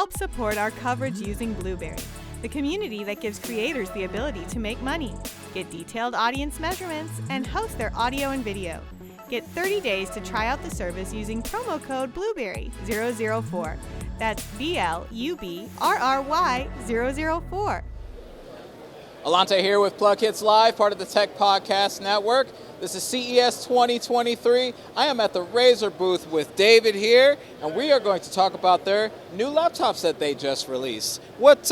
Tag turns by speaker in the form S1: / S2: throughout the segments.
S1: Help support our coverage using Blueberry, the community that gives creators the ability to make money, get detailed audience measurements, and host their audio and video. Get 30 days to try out the service using promo code Blueberry004. That's BLUBRRY004.
S2: Alante here with PLUGHITZ Live, part of the Tech Podcast Network. This is CES 2023. I am at the Razer booth with David here, and we are going to talk about their new laptops that they just released. What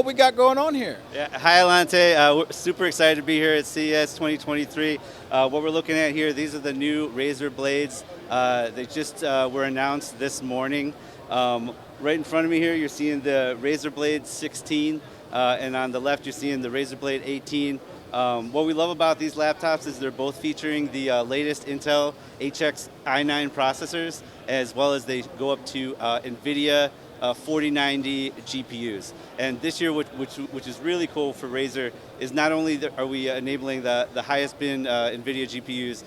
S2: we got going on here?
S3: Yeah, hi Alante. We're super excited to be here at CES 2023. What we're looking at here, these are the new Razer Blades. They just were announced this morning. Right in front of me here, you're seeing the Razer Blade 16. And on the left, you're seeing the Razer Blade 18. What we love about these laptops is they're both featuring the latest Intel HX i9 processors, as well as they go up to NVIDIA 4090 GPUs. And this year, which is really cool for Razer, is not only are we enabling the highest bin NVIDIA GPUs,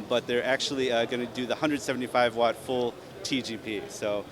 S3: but they're actually going to do the 175 watt full TGP. So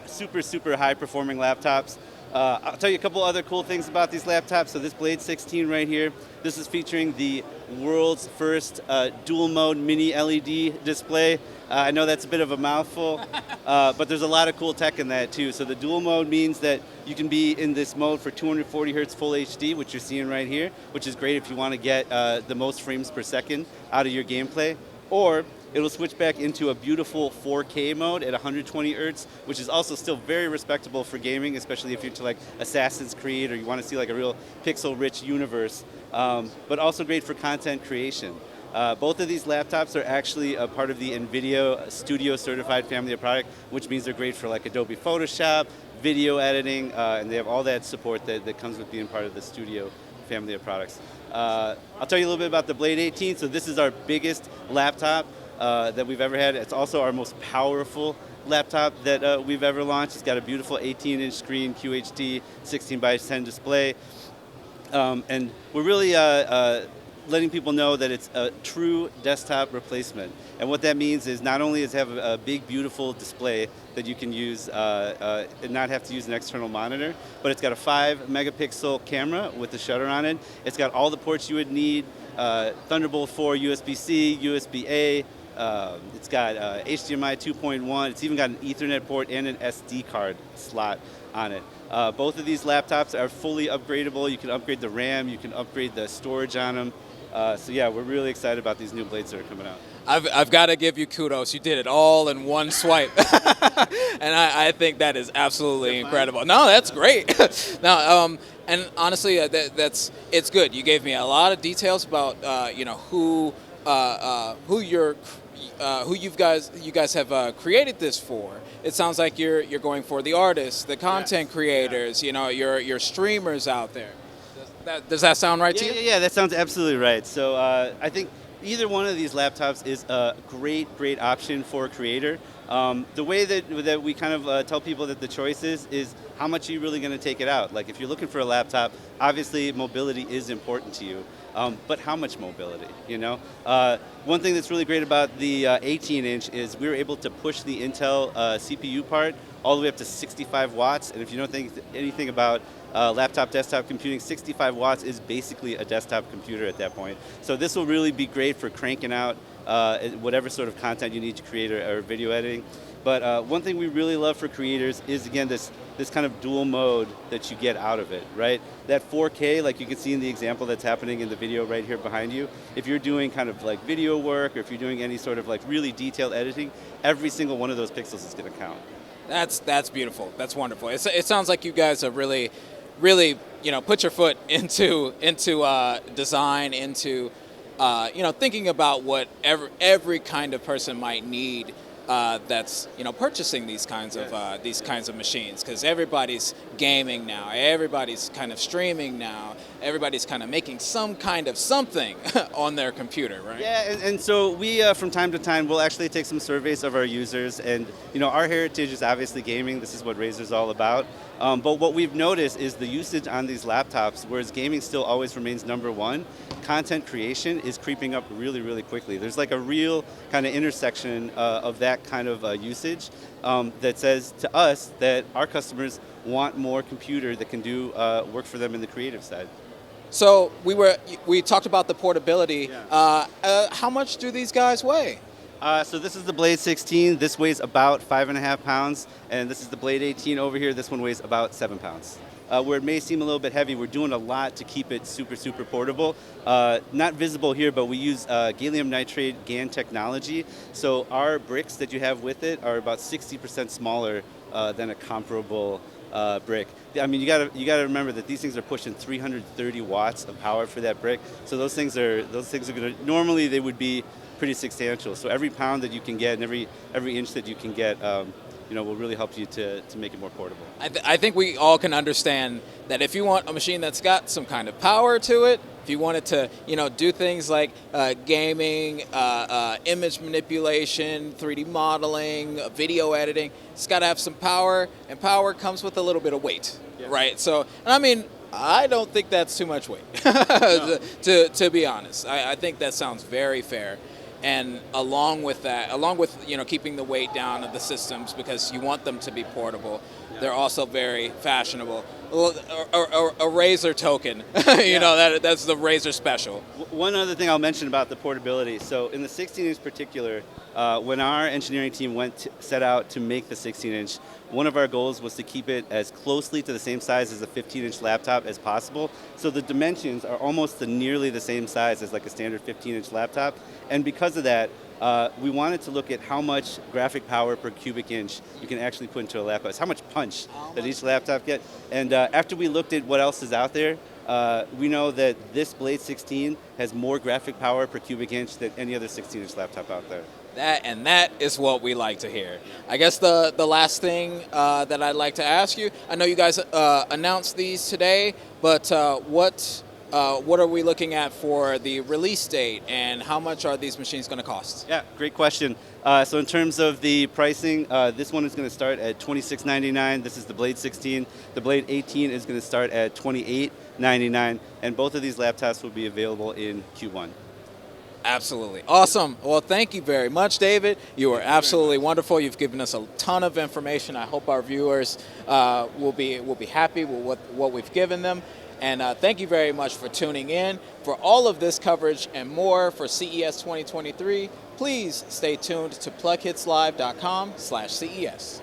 S3: super, super high performing laptops. I'll tell you a couple other cool things about these laptops. So this Blade 16 right here, this is featuring the world's first dual mode mini LED display. I know that's a bit of a mouthful, but there's a lot of cool tech in that too. So the dual mode means that you can be in this mode for 240 hertz full HD, which you're seeing right here, which is great if you want to get the most frames per second out of your gameplay. Or it'll switch back into a beautiful 4K mode at 120 hertz, which is also still very respectable for gaming, especially if you're into like Assassin's Creed or you want to see like a real pixel-rich universe, but also great for content creation. Both of these laptops are actually a part of the NVIDIA Studio Certified family of product, which means they're great for like Adobe Photoshop, video editing, and they have all that support that comes with being part of the Studio family of products. I'll tell you a little bit about the Blade 18. So this is our biggest laptop that we've ever had. It's also our most powerful laptop that we've ever launched. It's got a beautiful 18-inch screen, QHD, 16:10 display. And we're really letting people know that it's a true desktop replacement. And what that means is not only does it have a big, beautiful display that you can use and not have to use an external monitor, but it's got a 5-megapixel camera with the shutter on it. It's got all the ports you would need, Thunderbolt 4, USB-C, USB-A. It's got HDMI 2.1. It's even got an Ethernet port and an SD card slot on it. Both of these laptops are fully upgradable. You can upgrade the RAM. You can upgrade the storage on them. So yeah, we're really excited about these new Blades that are coming out.
S2: I've got to give you kudos. You did it all in one swipe, and I think that is absolutely incredible. No, that's great. Now, and honestly, it's good. You gave me a lot of details about who you guys have created this for. It sounds like you're going for the artists, the content creators, your streamers out there. Does that sound right to you?
S3: Yeah, that sounds absolutely right. So I think either one of these laptops is a great option for a creator. The way that we kind of tell people that the choice is how much are you really going to take it out? Like if you're looking for a laptop, obviously mobility is important to you, but how much mobility, One thing that's really great about the 18-inch is we were able to push the Intel CPU part all the way up to 65 watts, and if you don't think anything about laptop desktop computing, 65 watts is basically a desktop computer at that point. So this will really be great for cranking out whatever sort of content you need to create or video editing. But one thing we really love for creators is, again, this kind of dual mode that you get out of it, right? That 4K, like you can see in the example that's happening in the video right here behind you, if you're doing kind of like video work or if you're doing any sort of like really detailed editing, every single one of those pixels is going to count.
S2: That's beautiful. That's wonderful. It sounds like you guys have really put your foot into design, into thinking about what every kind of person might need that's purchasing these kinds of machines, because everybody's gaming now, everybody's kind of streaming now, everybody's kind of making some kind of something on their computer, right?
S3: Yeah, and so we from time to time we'll actually take some surveys of our users, and our heritage is obviously gaming. This is what Razer's all about. But what we've noticed is the usage on these laptops, whereas gaming still always remains number one, content creation is creeping up really, really quickly. There's like a real kind of intersection of that kind of usage that says to us that our customers want more computer that can do work for them in the creative side.
S2: So we talked about the portability.
S3: Yeah.
S2: How much do these guys weigh?
S3: So this is the Blade 16. This weighs about 5.5 pounds, and this is the Blade 18 over here. This one weighs about 7 pounds. Where it may seem a little bit heavy, we're doing a lot to keep it super, super portable. Not visible here, but we use gallium nitride GaN technology. So our bricks that you have with it are about 60% smaller than a comparable brick. I mean, you gotta remember that these things are pushing 330 watts of power for that brick. So those things are gonna, normally they would be pretty substantial. So every pound that you can get and every inch that you can get, will really help you to make it more portable.
S2: I think we all can understand that if you want a machine that's got some kind of power to it, if you want it to, do things like gaming, image manipulation, 3D modeling, video editing, it's got to have some power, and power comes with a little bit of weight, right? So, I mean, I don't think that's too much weight, no. to be honest. I think that sounds very fair. And along with that, keeping the weight down of the systems because you want them to be portable, they're also very fashionable. A Razer token, that's the Razer special.
S3: One other thing I'll mention about the portability. So in the 16-inch particular, when our engineering team set out to make the 16-inch, one of our goals was to keep it as closely to the same size as a 15-inch laptop as possible. So the dimensions are almost nearly the same size as like a standard 15-inch laptop. And because of that, we wanted to look at how much graphic power per cubic inch you can actually put into a laptop. It's how much punch that each laptop gets. And after we looked at what else is out there, we know that this Blade 16 has more graphic power per cubic inch than any other 16-inch laptop out there.
S2: That is what we like to hear. I guess the last thing that I'd like to ask you, I know you guys announced these today, but what are we looking at for the release date, and how much are these machines going to cost?
S3: Yeah, great question. So in terms of the pricing, this one is going to start at $26.99. This is the Blade 16. The Blade 18 is going to start at $28.99, and both of these laptops will be available in Q1.
S2: Absolutely. Awesome. Well, thank you very much, David. You were absolutely wonderful. You've given us a ton of information. I hope our viewers will be happy with what we've given them. And thank you very much for tuning in. For all of this coverage and more for CES 2023, please stay tuned to PLUGHITZlive.com/CES.